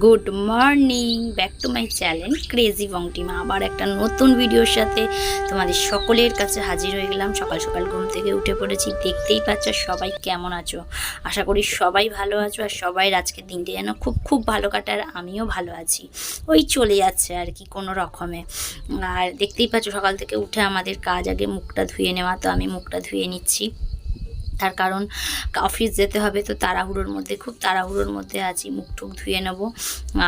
Good morning, back to my channel crazy বংটিমা। আবার একটা নতুন ভিডিওর সাথে তোমাদের সকলের কাছে হাজির হয়ে গেলাম। সকাল সকাল ঘুম থেকে উঠে পড়েছি, দেখতেই পাচ্ছ সবাই কেমন আছো। আশা করি সবাই ভালো আছো আর সবাই আজকের দিনটি যেন খুব খুব ভালো কাটে, আর আমিও ভালো আছি। ওই চলে যাচ্ছে আর কি কোনো রকমে। আর দেখতেই পাচ্ছ সকাল থেকে উঠে আমাদের কাজ আগে মুখটা ধুয়ে নেওয়া, তো আমি মুখটা ধুয়ে নিচ্ছি। তার কারণ অফিস যেতে হবে, তো খুব তাড়াহুড়োর মধ্যে আছি। মুখটুক ধুয়ে নেব,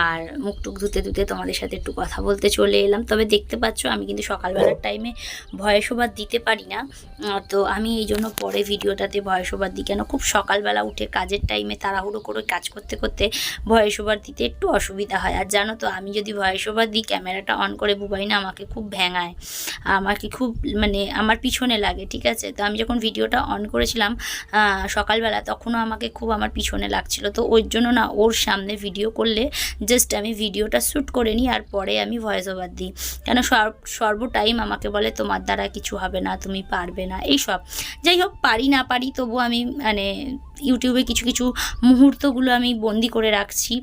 আর মুখটুক ধুতে ধুতে তোমাদের সাথে একটু কথা বলতে চলে এলাম। তবে দেখতে পাচ্ছ আমি কিন্তু সকালবেলার টাইমে ভয়েস ওভার দিতে পারি না, তো আমি এই জন্য পরে ভিডিওটাতে ভয়েস ওভার দিই। কেন, খুব সকালবেলা উঠে কাজের টাইমে তাড়াহুড়ো করে কাজ করতে করতে ভয়েস ওভার দিতে একটু অসুবিধা হয়। আর জানো তো, আমি যদি ভয়েস ওভার দিই ক্যামেরাটা অন করে, বুবাই না আমাকে খুব ভ্যাঙায়, আমাকে খুব আমার পিছনে লাগে, ঠিক আছে। তো আমি যখন ভিডিওটা অন করেছিলাম সকালবেলা, তখনও আমাকে খুব আমার পিছনে লাগছিল। তো ওই জন্য না, ওর সামনে ভিডিও করলে জাস্ট আমি ভিডিওটা শ্যুট করে নিই আর পরে আমি ভয়েস ওভার দিই। কেন, সর্ব টাইম আমাকে বলে তোমার দ্বারা কিছু হবে না, তুমি পারবে না, এইসব। যাই হোক, পারি না পারি, তবু আমি ইউটিউবে কিছু কিছু মুহূর্তগুলো আমি বন্দি করে রাখছি,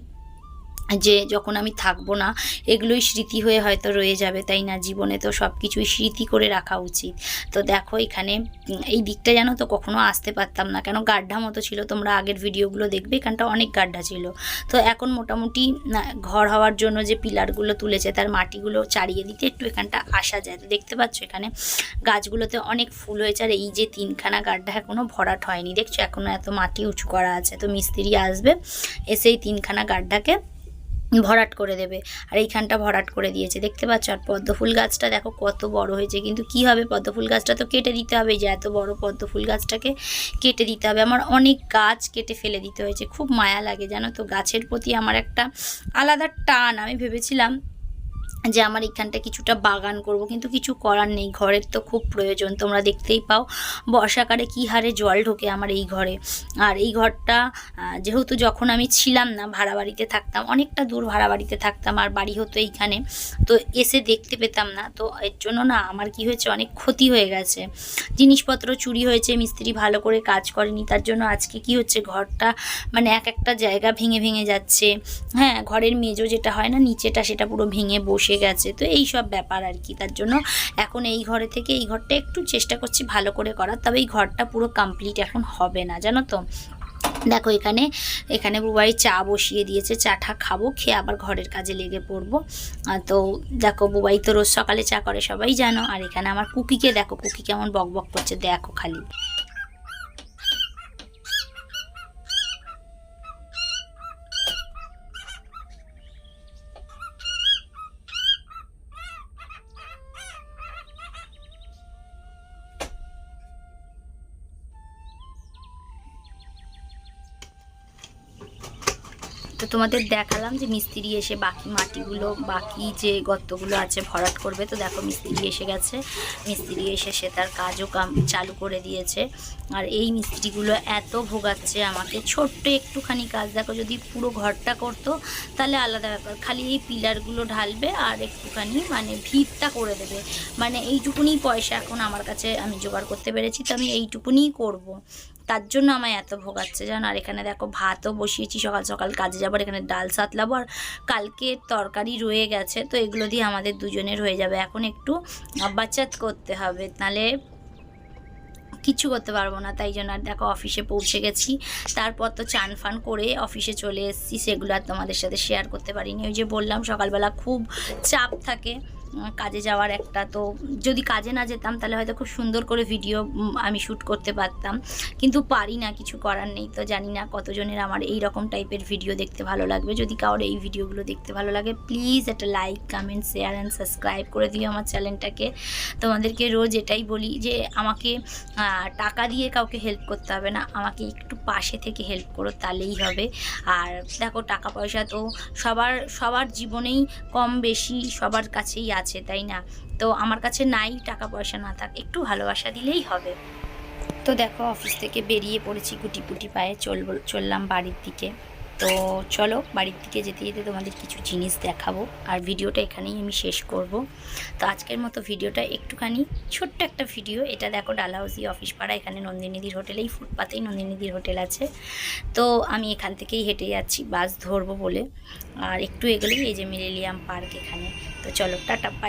যে যখন আমি থাকবো না এগুলোই স্মৃতি হয়ে হয়তো রয়ে যাবে, তাই না? জীবনে তো সব কিছুই স্মৃতি করে রাখা উচিত। তো দেখো এখানে এই দিকটা জানো তো কখনো আসতে পারতাম না, কেন গাড্ডা মতো ছিল। তোমরা আগের ভিডিওগুলো দেখবে, এখানটা অনেক গাড্ডা ছিল। তো এখন মোটামুটি ঘর হওয়ার জন্য যে পিলারগুলো তুলেছে তার মাটিগুলো চাড়িয়ে দিতে একটু এখানটা আসা যায়। তো দেখতে পাচ্ছ এখানে গাছগুলোতে অনেক ফুল হয়েছে, আর এই যে 3খানা গাড্ডা এখনও ভরাট হয়নি, দেখছো এখনও এত মাটি উঁচু করা আছে। তো মিস্ত্রি আসবে, এসে এই 3খানা গাড্ডাকে ভরাট করে দেবে, আর এইখানটা ভরাট করে দিয়েছে, দেখতে পাচ্ছ। আর পদ্মফুল গাছটা দেখো কত বড় হয়েছে, কিন্তু কি হবে, পদ্মফুল গাছটা তো কেটে দিতে হবে। যে এত বড় পদ্মফুল গাছটাকে কেটে দিতে হবে। আমার অনেক গাছ কেটে ফেলে দিতে হয়েছে, খুব মায়া লাগে জানো তো। গাছের প্রতি আমার একটা আলাদা টান। আমি ভেবেছিলাম যে আমার এখানটা কিছুটা বাগান করব, কিন্তু কিছু করার নেই, ঘরের তো খুব প্রয়োজন। তোমরা দেখতেই পাও বর্ষাকালে কী হারে জল ঢোকে আমার এই ঘরে। আর এই ঘরটা যেহেতু যখন আমি ছিলাম না, ভাড়া বাড়িতে থাকতাম, অনেকটা দূর ভাড়া বাড়িতে থাকতাম, আর বাড়ি হতো এইখানে, তো এসে দেখতে পেতাম না। তো এর জন্য না আমার কি হয়েছে, অনেক ক্ষতি হয়ে গেছে, জিনিসপত্র চুরি হয়েছে, মিস্ত্রি ভালো করে কাজ করেনি। তার জন্য আজকে কি হচ্ছে, ঘরটা এক একটা জায়গা ভেঙে ভেঙে যাচ্ছে। হ্যাঁ, ঘরের মেজো যেটা হয় না নিচেটা, সেটা পুরো ভেঙে বসে গেছে। তো এই সব ব্যাপার আর কি। তার জন্য এখন এই ঘরে থেকে এই ঘরটা একটু চেষ্টা করছি ভালো করে করার, তবে এই ঘরটা পুরো কমপ্লিট এখন হবে না, জানো তো। দেখো এখানে বুবাই চা বসিয়ে দিয়েছে, চাটা খাবো, খেয়ে আবার ঘরের কাজে লেগে পড়বো। তো দেখো বুবাই তো রোজ সকালে চা করে, সবাই জানো। আর এখানে আমার কুকিকে দেখো, কুকি কেমন বক বক করছে, দেখো খালি। তো তোমাদের দেখালাম যে মিস্ত্রি এসে বাকি যে গর্তগুলো আছে ভরাট করবে। তো দেখো মিস্ত্রি এসে গেছে, মিস্ত্রি এসে সে তার কাজও চালু করে দিয়েছে। আর এই মিস্ত্রিগুলো এত ভোগাচ্ছে আমাকে, ছোট্ট একটুখানি কাজ। দেখো যদি পুরো ঘরটা করতো তাহলে আলাদা ব্যাপার, খালি এই পিলারগুলো ঢালবে আর একটুখানি ভিতটা করে দেবে, এইটুকুনি পয়সা এখন আমার কাছে আমি জোগাড় করতে পেরেছি, তো আমি এইটুকুনিই করব। তার জন্য আমায় এত ভোগাচ্ছে জানো। আর এখানে দেখো ভাতও বসিয়েছি, সকাল সকাল কাজে যাবার। এখানে ডাল সাতলাবো, আর কালকে তরকারি রয়ে গেছে, তো এগুলো দিয়ে আমাদের দুজনের হয়ে যাবে। এখন একটু বাচ্চাত করতে হবে, নাহলে কিছু করতে পারবো না। তাই জন্য আর দেখো অফিসে পৌঁছে গেছি। তারপর তো চান ফান করে অফিসে চলে এসেছি, সেগুলো আর তোমাদের সাথে শেয়ার করতে পারিনি। ওই যে বললাম সকালবেলা খুব চাপ থাকে কাজে যাওয়ার একটা। তো যদি কাজে না যেতাম তাহলে হয়তো খুব সুন্দর করে ভিডিও আমি শ্যুট করতে পারতাম, কিন্তু পারি না, কিছু করার নেই। তো জানি না কতজনের আমার এই রকম টাইপের ভিডিও দেখতে ভালো লাগবে। যদি কারোর এই ভিডিওগুলো দেখতে ভালো লাগে, প্লিজ একটা like, comment, share and subscribe করে দিও আমার চ্যানেলটাকে। তোমাদেরকে রোজ এটাই বলি যে আমাকে টাকা দিয়ে কাউকে হেল্প করতে হবে না, আমাকে একটু পাশে থেকে হেল্প করো, তাহলেই হবে। আর দেখো টাকা পয়সা তো সবার জীবনেই কম বেশি সবার কাছেই আছে, তাই না? তো আমার কাছে নাই, টাকা পয়সা না থাক, একটু ভালোবাসা দিলেই হবে। তো দেখো অফিস থেকে বেরিয়ে পড়েছি, গুটি গুটি পায়ে চললাম বাড়ির দিকে। তো চলো বাড়ির দিকে যেতে যেতে তোমাদের কিছু জিনিস দেখাবো, আর ভিডিওটা এখানেই আমি শেষ করব। তো আজকের মতো ভিডিওটা একটুখানি ছোট্ট একটা ভিডিও। এটা দেখো ডালহাউসি অফিস পাড়া, এখানে নন্দিনীদির হোটেলেই ফুটপাতেই নন্দিনীদির হোটেল আছে। তো আমি এখান থেকেই হেঁটে যাচ্ছি বাস ধরবো বলে, আর একটু এগোলেই এই যে মিলেনিয়াম পার্ক এখানে। তো চলো টাটা বাই।